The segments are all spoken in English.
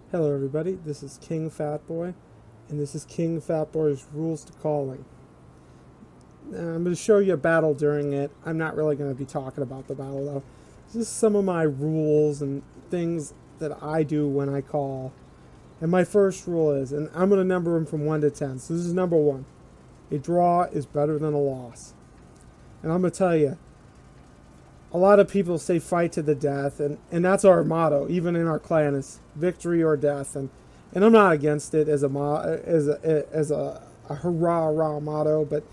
Hello everybody, this is KINGFATBOY, and this is KINGFATBOY's Rules to Calling. I'm going to show you a battle during it. I'm not really going to be talking about the battle though. This is some of my rules and things that I do when I call. And my first rule is, and I'm going to number them from 1 to 10, so this is number 1. A draw is better than a loss. And I'm going to tell you, a lot of people say fight to the death, and that's our motto, even in our clan, is victory or death. And I'm not against it as a hurrah motto, but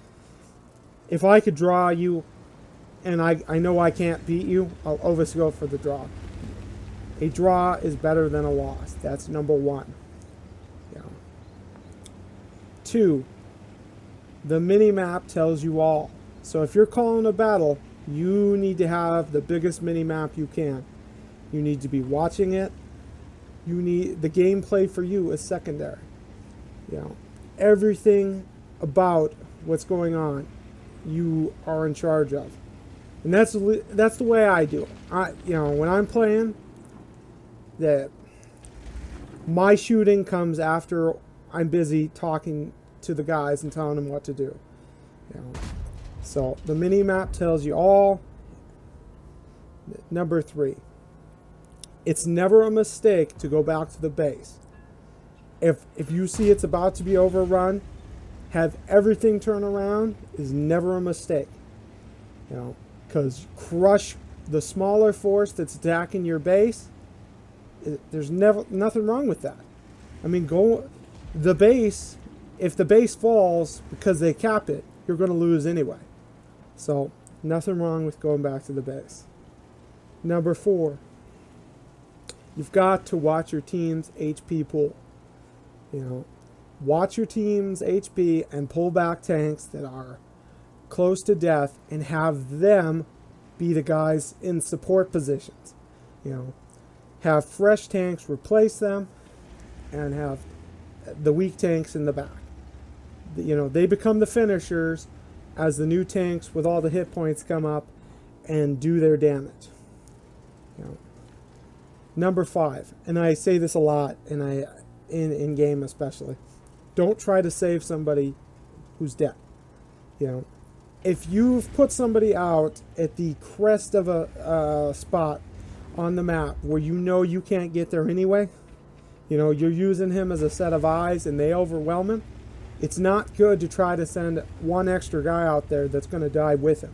if I could draw you and I know I can't beat you, I'll always go for the draw. A draw is better than a loss. That's number 1. Yeah. 2, the mini-map tells you all. So if you're calling a battle, you need to have the biggest mini-map you can. You need to be watching it. You need the gameplay for you is secondary. You know, everything about what's going on, you are in charge of, and that's the way I do it. When I'm playing, that my shooting comes after I'm busy talking to the guys and telling them what to do. You know. So the mini-map tells you all. Number 3, it's never a mistake to go back to the base. If you see it's about to be overrun, have everything turn around is never a mistake. You know, because crush the smaller force that's attacking your base. There's nothing wrong with that. I mean, go the base. If the base falls because they cap it, you're going to lose anyway. So, nothing wrong with going back to the base. Number 4, you've got to watch your team's HP pool. You know, watch your team's HP and pull back tanks that are close to death and have them be the guys in support positions. You know, have fresh tanks replace them and have the weak tanks in the back. You know, they become the finishers as the new tanks with all the hit points come up and do their damage. You know. Number 5, and I say this a lot, and in game especially, don't try to save somebody who's dead. You know, if you've put somebody out at the crest of a spot on the map where you know you can't get there anyway, you know, you're using him as a set of eyes and they overwhelm him, it's not good to try to send one extra guy out there that's going to die with him.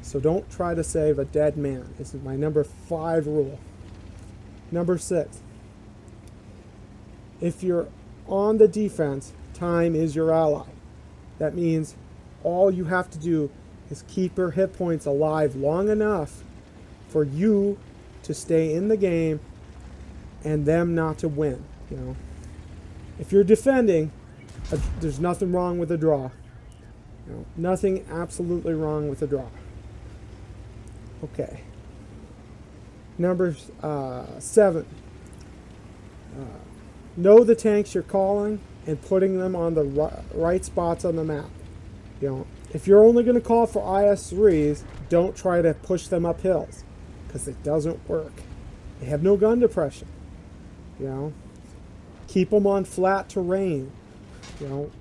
So don't try to save a dead man. This is my number 5 rule. Number 6. If you're on the defense, time is your ally. That means all you have to do is keep your hit points alive long enough for you to stay in the game and them not to win. You know, if you're defending, there's nothing wrong with a draw. You know, nothing absolutely wrong with a draw. Okay. Number 7. Know the tanks you're calling and putting them on the right spots on the map. You know, if you're only going to call for IS-3s, don't try to push them up hills, because it doesn't work. They have no gun depression. You know, keep them on flat terrain. You know,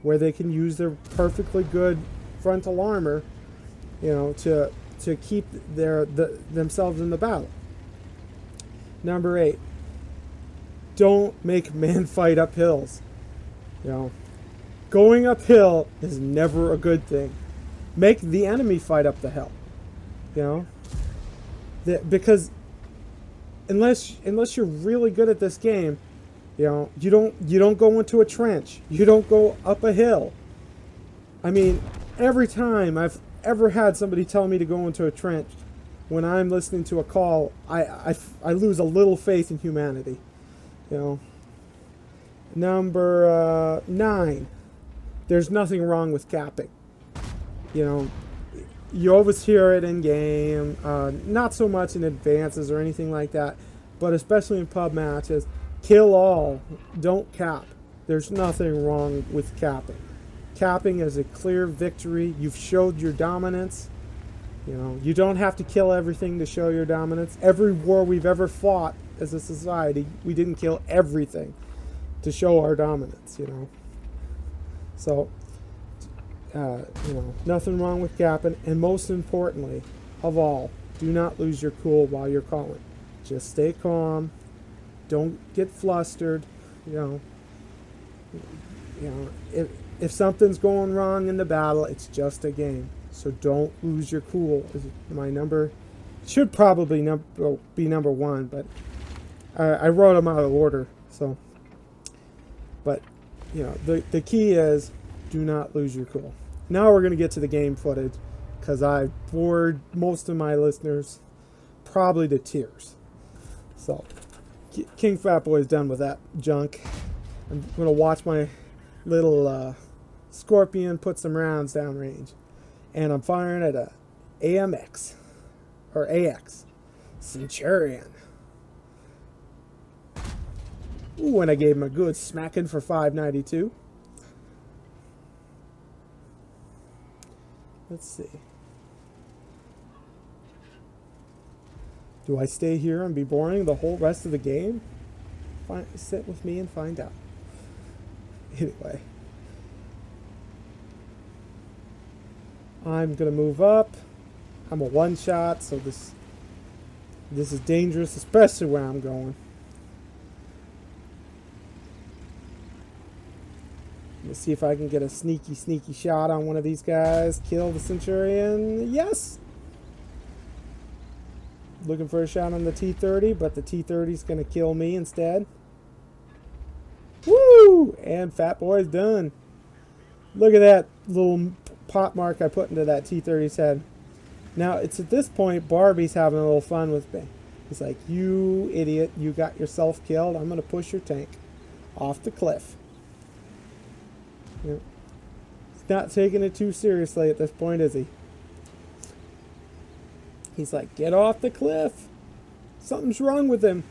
where they can use their perfectly good frontal armor, you know, to keep themselves in the battle. Number 8, don't make men fight up hills. You know, going uphill is never a good thing. Make the enemy fight up the hill. You know, because unless you're really good at this game, you know, you don't go into a trench. You don't go up a hill. I mean, every time I've ever had somebody tell me to go into a trench, when I'm listening to a call, I lose a little faith in humanity. You know. Number 9, there's nothing wrong with capping. You know, you always hear it in game, not so much in advances or anything like that, but especially in pub matches. Kill all, don't cap. There's nothing wrong with capping. Capping is a clear victory. You've showed your dominance. You know, you don't have to kill everything to show your dominance. Every war we've ever fought as a society, we didn't kill everything to show our dominance, you know. So, you know, nothing wrong with gapping. And most importantly of all, do not lose your cool while you're calling. Just stay calm. Don't get flustered. You know, if something's going wrong in the battle, it's just a game. So don't lose your cool. My number should probably be number one, but I wrote them out of order. So, but you know, the key is do not lose your cool. Now we're going to get to the game footage, because I bored most of my listeners probably to tears. So, KINGFATBOY is done with that junk. I'm going to watch my little Scorpion put some rounds downrange. And I'm firing at a AMX, or AX, Centurion. Ooh, and I gave him a good smacking for 592. Let's see. Do I stay here and be boring the whole rest of the game? Sit with me and find out. Anyway. I'm going to move up. I'm a one-shot, so this is dangerous, especially where I'm going. Let's see if I can get a sneaky shot on one of these guys. Kill the Centurion. Yes! Looking for a shot on the T-30, but the T-30 is going to kill me instead. Woo! And Fatboy's done. Look at that little pot mark I put into that T-30's head. Now, it's at this point Barbie's having a little fun with me. He's like, you idiot, you got yourself killed. I'm going to push your tank off the cliff. He's not taking it too seriously at this point, is he? He's like, get off the cliff. Something's wrong with him.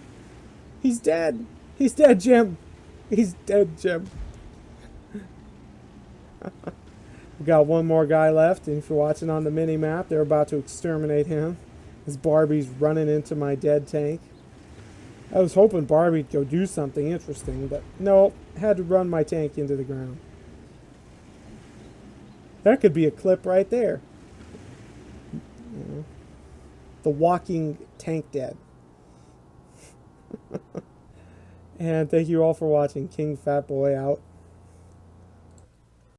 He's dead. He's dead, Jim. He's dead, Jim. We got one more guy left, and if you're watching on the mini-map, they're about to exterminate him as Barbie's running into my dead tank. I was hoping Barbie'd go do something interesting, but no, had to run my tank into the ground. That could be a clip right there. You know, the walking tank dead. And thank you all for watching. KINGFATBOY out.